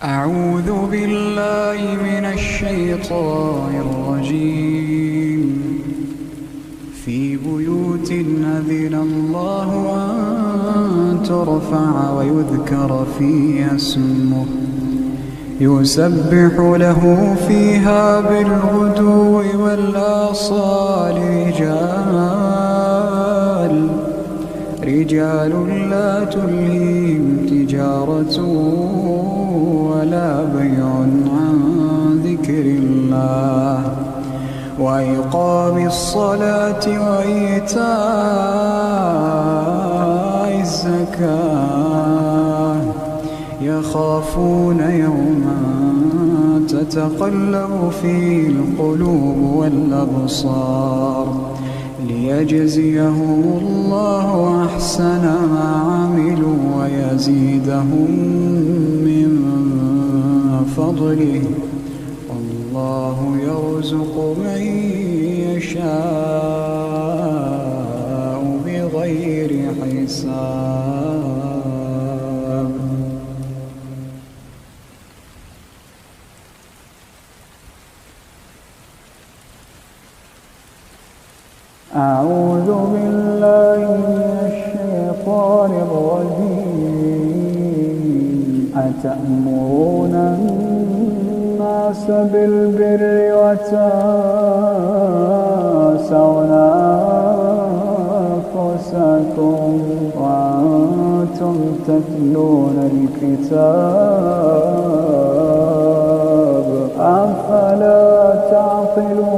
أعوذ بالله من الشيطان الرجيم. في بيوت أذن الله أن ترفع ويذكر فيها اسمه يسبح له فيها بالغدو والآصال رجال لا تلهيهم تجارة ولا بيع عن ذكر الله وإقام الصلاة وإيتاء الزكاة يخافون يوما تتقلب فيه القلوب والأبصار ليجزيهم الله أحسن ما عملوا ويزيدهم من فضله والله يرزق من يشاء بغير حساب. أعوذ بالله من الشيطان الرجيم. أتأمرون الناس بالبر وتنسون أنفسكم وأنتم تتلون الكتاب أفلا تعقلون.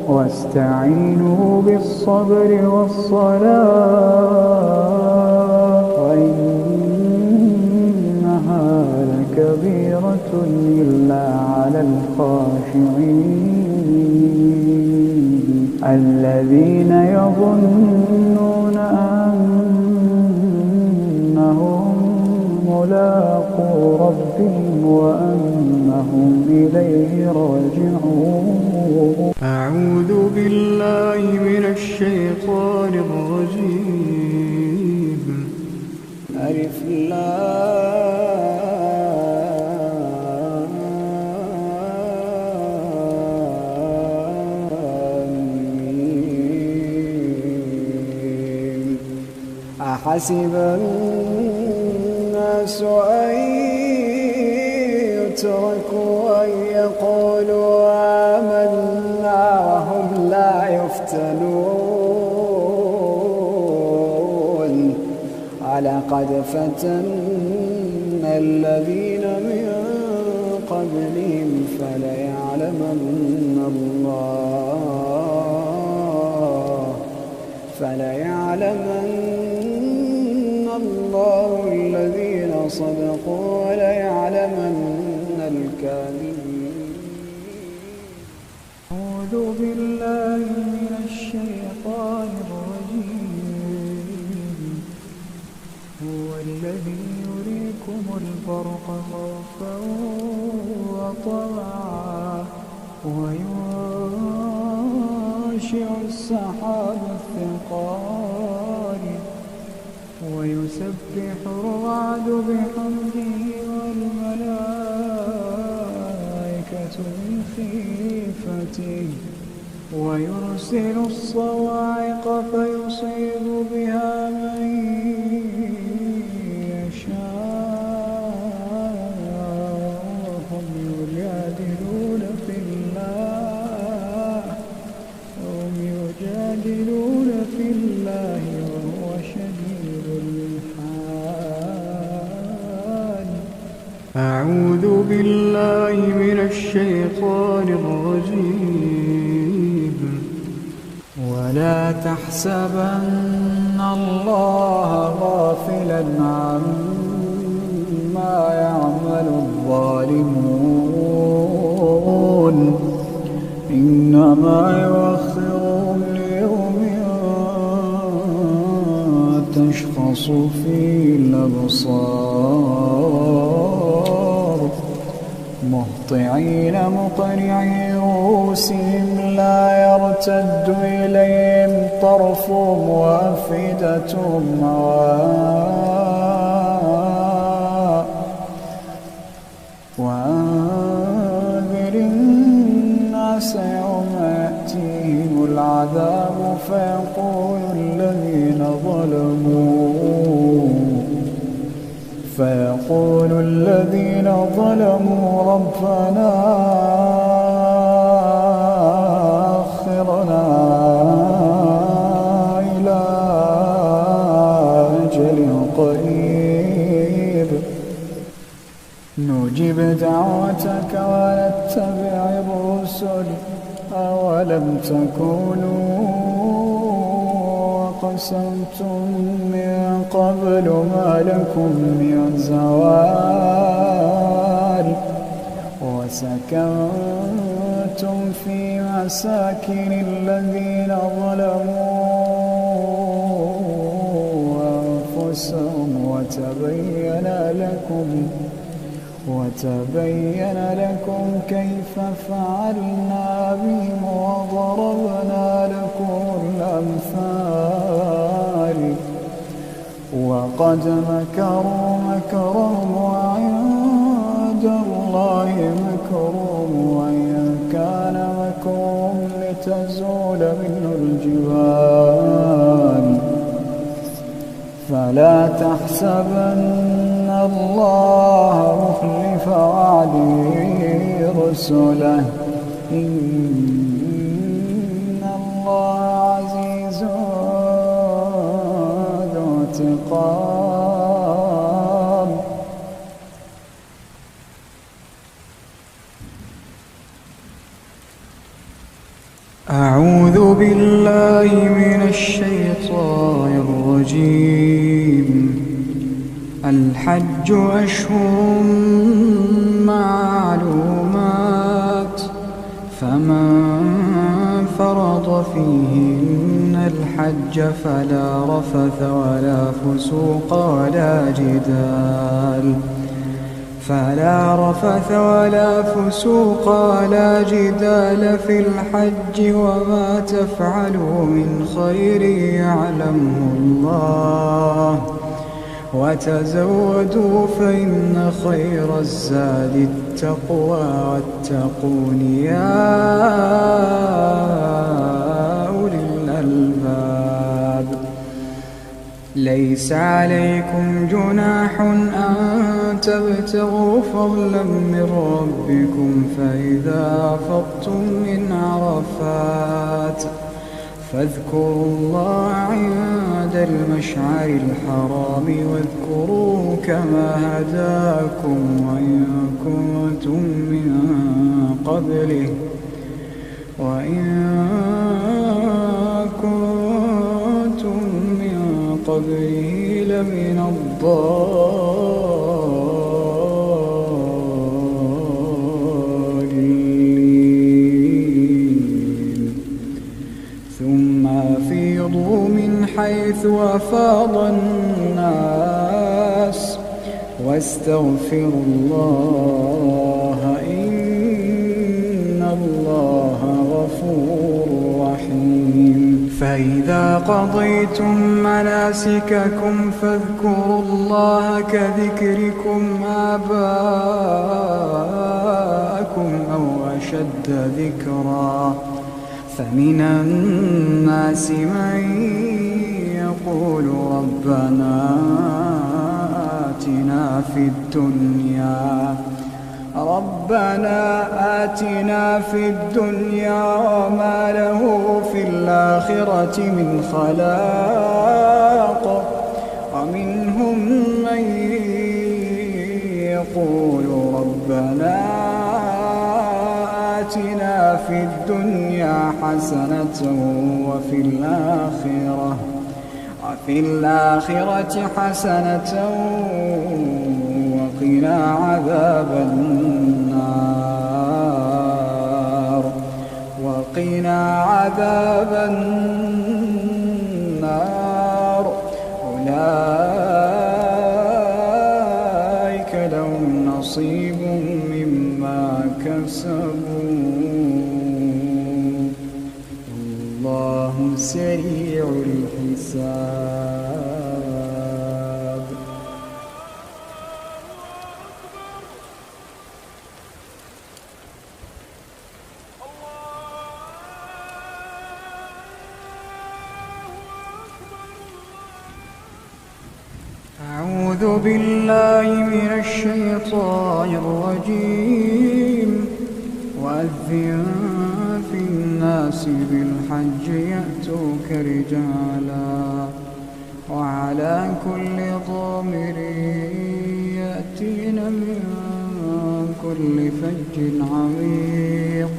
واستعينوا بالصبر والصلاة وإنها لكبيرة إلا على الخاشعين الذين يظنون أنهم ملاقو ربهم وأنهم إليه راجعون. أعوذ بالله من الشيطان الرجيم. ألف لام ميم. أحسب الناس أن يتركوا أن يقولوا آمنا وهم لا يفتنون ولقد فتنا الذين من قبلهم فليعلمن الله الذين صدقوا وليعلمن الكاذبين. أعوذ بالله من الشيطان الرجيم. هو الذي يريكم البرق خوفا وطمعا وينشئ السحاب الثقال ويسبح الرعد بحمده والملائكة من خيفته ويرسل الصواعق فيصيب بها من يشاء وهم يجادلون في الله وهو شديد المحال. أعوذ بالله من الشيطان الرجيم. ولا تحسبن الله غافلا عما يعمل الظالمون إنما يؤخرهم ليوم تشخص فيه الأبصار مهطعين مقنعي رؤوسهم لا يرتد إليهم طرفهم وأفئدتهم هواء سيقول الذين ظلموا ربنا أخرنا إلى أجل قريب نجب دعوتك ونتبع الرسل أولم تكونوا أقسمتم من قبل ما لكم من زوال وسكنتم في مساكن الذين ظلموا أنفسهم وتبين لكم كيف فعلنا بهم وضربنا لكم الأمثال وقد مكروا مكرهم وعند الله مكرهم وإن كان مكرهم لتزول منه الجبال فلا تحسبن الله مخلف وعده رسله إن الله عزيز ذو انتقام أعوذ بالله من الشيطان الرجيم الحج أشهر معلومات فمن فرض فيهن الحج فلا رفث ولا فسوق ولا جدال في الحج وما تفعلوا من خير يعلمه الله وتزودوا فإن خير الزاد التقوى واتقون يا أولي الألباب ليس عليكم جناح أن تبتغوا فضلا من ربكم فإذا أفضتم من عرفات فاذكروا الله عند المشعر الحرام واذكروه كما هداكم وإن كنتم من قبله لمن الضالين ثم أفيضوا من حيث أفاض الناس واستغفروا الله إن الله غفور رحيم فإذا قضيتم مناسككم فاذكروا الله كذكركم آباءكم أو أشد ذكرا فمن الناس من يقول ربنا آتنا في الدنيا وما له في الآخرة من خلاق ومنهم من يقول ربنا آتنا في الدنيا حسنة وفي الآخرة حسنة وقنا عذاب النار أولئك لهم نصيب مما كسبوا والله سريع الحساب. أعوذ بالله من الشيطان الرجيم. وأذن في الناس بالحج يأتوك رجالا وعلى كل ضامر يأتين من كل فج عميق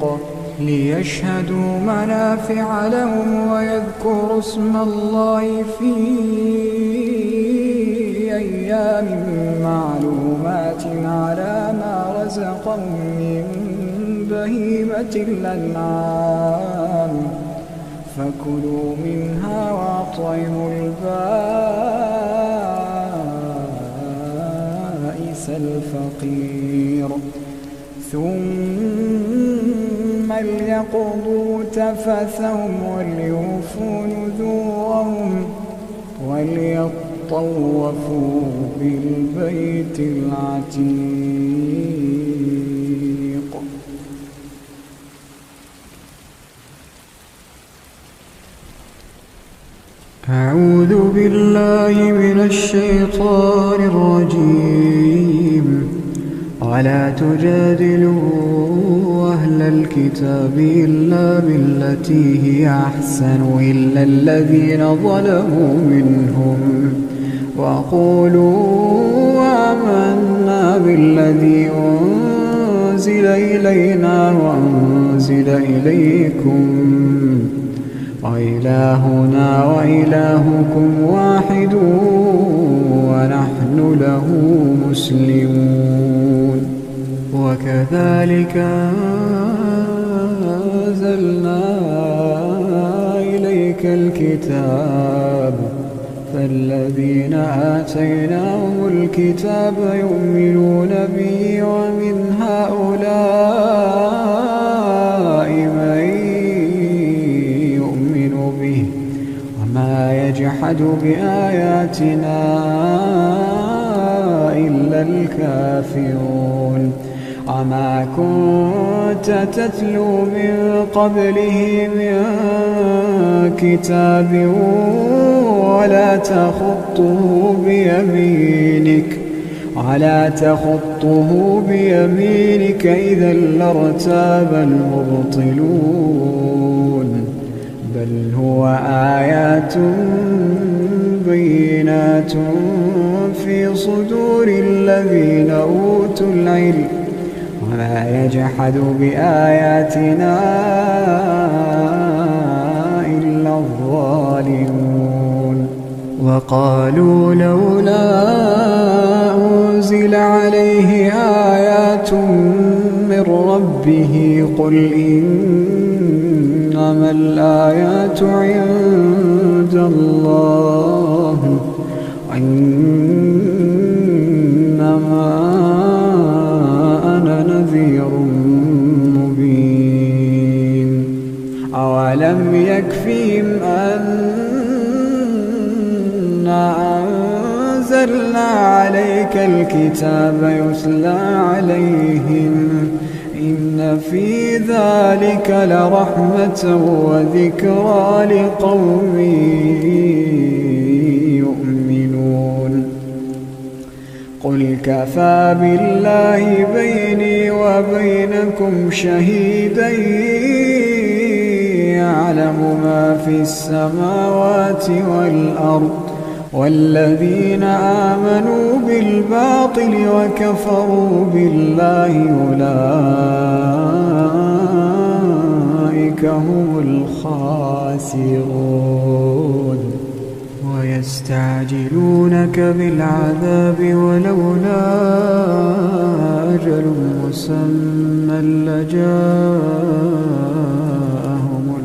ليشهدوا منافع لهم ويذكروا اسم الله في أيام معلومات على ما رزقهم من بهيمة الأنعام فكلوا منها وأطعموا البائس الفقير ثم ليقضوا تفثهم وليوفوا نذورهم وليطوفوا بالبيت العتيق. أعوذ بالله من الشيطان الرجيم. ولا تجادلوا أهل الكتاب إلا بالتي هي أحسن إلا الذين ظلموا منهم وقولوا آمنا بالذي أنزل إلينا وأنزل إليكم وإلهنا وإلهكم واحد ونحن له مسلمون. وكذلك أنزلنا إليك الكتاب فالذين آتيناهم الكتاب يؤمنون به ومن هؤلاء من يؤمن به وما يجحد بآياتنا إلا الكافرون. وما كنت تتلو من قبله من كتاب ولا تخطه بيمينك إذا لارتاب المبطلون بل هو آيات بينات في صدور الذين أوتوا العلم وما يجحد بآياتنا إلا الظالمون. وقالوا لولا أنزل عليه آيات من ربه قل إنما الآيات عند الله إنما أنا نذير مبين. أولم يكفهم أنا أنزلنا عليك الكتاب يتلى عليهم إن في ذلك لرحمة وذكرى لقوم يؤمنون. قل كفى بالله بيني وبينكم شهيدا يعلم ما في السماوات والأرض والذين آمنوا بالباطل وكفروا بالله أولئك هم الخاسرون. ويستعجلونك بالعذاب ولولا أجل مسمى لجاءهم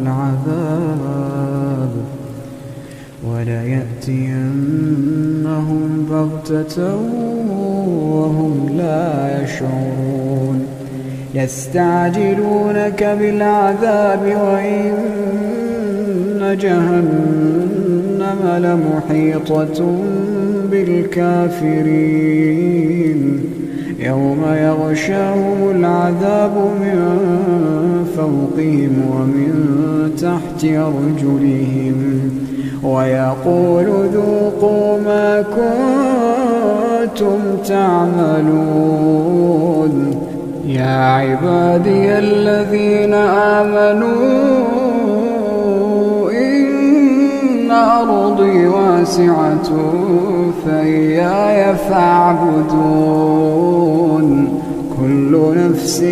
العذاب وليأتينهم بغتة وهم لا يشعرون. يستعجلونك بالعذاب وإن جهنم لمحيطة بالكافرين يوم يغشاهم العذاب من فوقهم ومن تحت أرجلهم ويقول ذوقوا ما كنتم تعملون يا عبادي الذين آمنوا إن أرضي واسعة فإياي فاعبدون كل نفس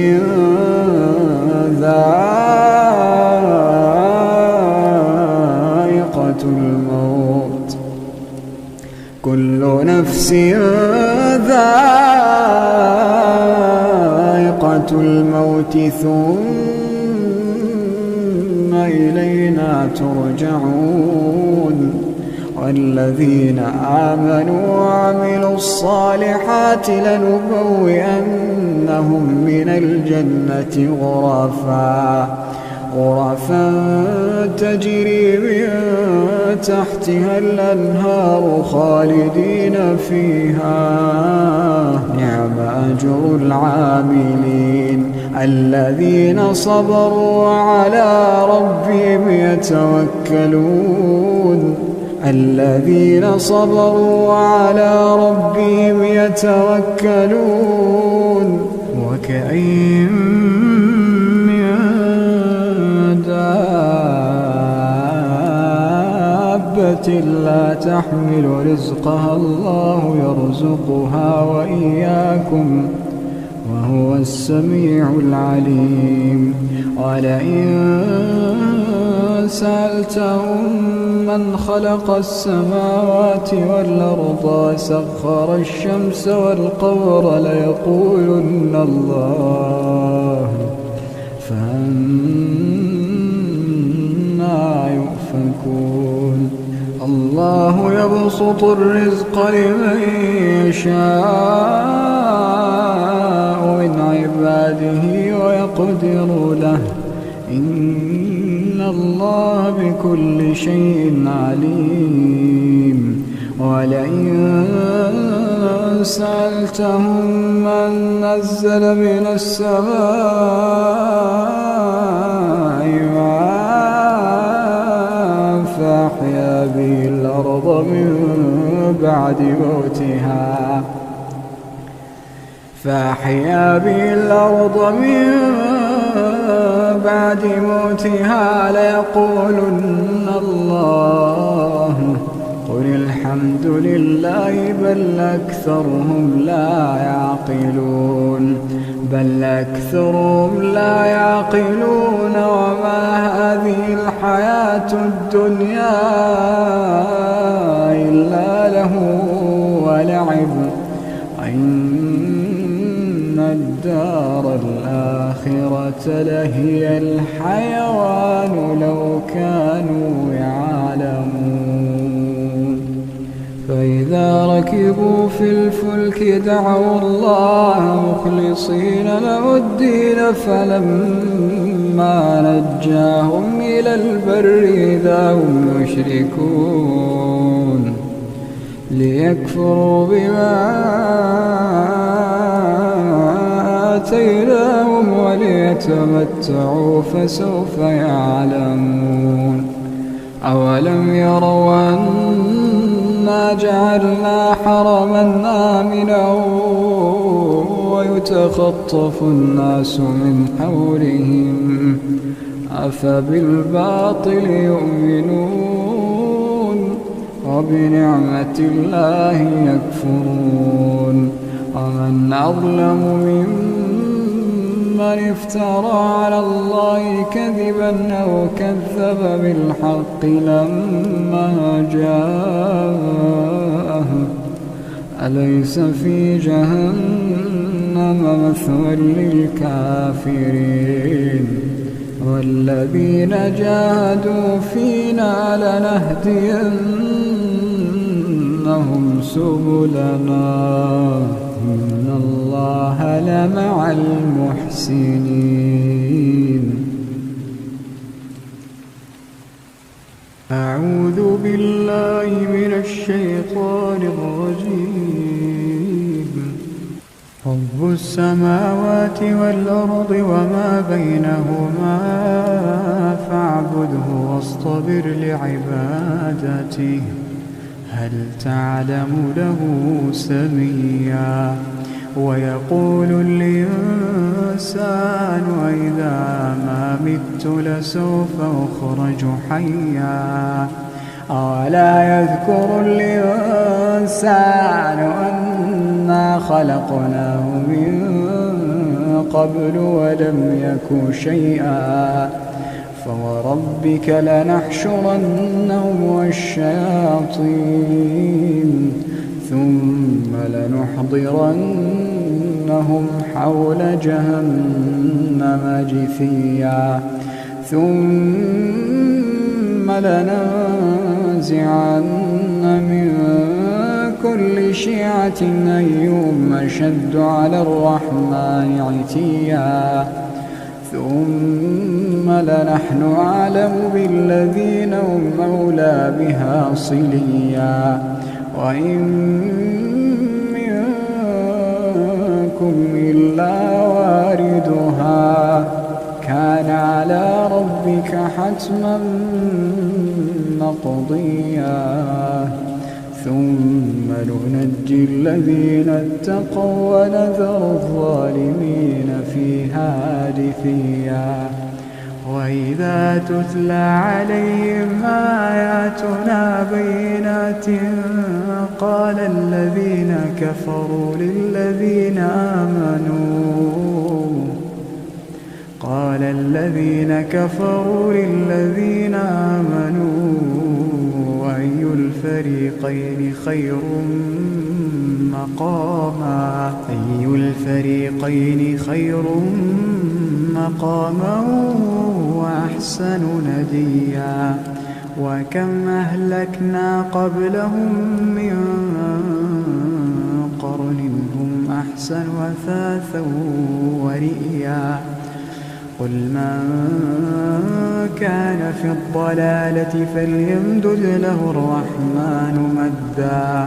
ذائقة الموت كل نفس ذائقة الموت ثم إلينا ترجعون والذين آمنوا وعملوا الصالحات لنبوئنهم من الجنة غرفا تجري من تحتها الأنهار خالدين فيها نعم أجر العاملين الذين صبروا وعلى ربهم يتوكلون الذين صبروا وعلى ربهم يتوكلون وكأين من دابة لا تحمل رزقها الله يرزقها وإياكم وهو السميع العليم ولئن سألتهم من خلق السماوات والأرض وسخر الشمس والقمر ليقولن الله فأنى يؤفكون الله يبسط الرزق لمن يشاء من عباده ويقدر له إن الله بكل شيء عليم ولئن سألتهم من نزل من السماء ماء فأحيا به الأرض من بعد موتها ليقولن الله قل الحمد لله بل أكثرهم لا يعقلون وما هذه الحياة الدنيا إلا له ولعب إن الدار الآخرة لهي الحيوان لو كانوا يعلمون فإذا ركبوا في الفلك دعوا الله مخلصين له الدين فلما نجاهم إلى البر إذا هم يشركون ليكفروا بما آتيناهم وليتمتعوا فسوف يعلمون أولم يروا أنا جعلنا حرما آمنا ويتخطف الناس من حولهم أفبالباطل يؤمنون وبنعمة الله يكفرون ومن أظلم ممن افترى على الله كذبا أو كذب بالحق لما جاءه أليس في جهنم مثوى للكافرين والذين جاهدوا فينا لنهدينهم سبلنا إن الله لمع المحسنين. أعوذ بالله من الشيطان الرجيم. رب السماوات والأرض وما بينهما فاعبده واصطبر لعبادته هل تعلم له سميا ويقول الإنسان أإذا ما مت لسوف أخرج حيا أولا يذكر الإنسان أنا خلقناه من قبل ولم يك شيئا فوربك لنحشرنهم والشياطين ثم لنحضرنهم حول جهنم جثيا ثم لننزعن من كل شيعة أيهم أشد على الرحمن عتيا ثم لنحن أعلم بالذين هم أولى بها صليا وإن منكم إلا واردها كان على ربك حتما مقضيا ثم ننجي الذين اتقوا ونذر الظالمين فيها جثيا وإذا تتلى عليهم آياتنا بينات قال الذين كفروا للذين آمنوا أي الفريقين خير مقاما وأحسن نديا وكم أهلكنا قبلهم من قرن هم أحسن أثاثا ورئيا قل من كان في الضلالة فليمدد له الرحمن مدا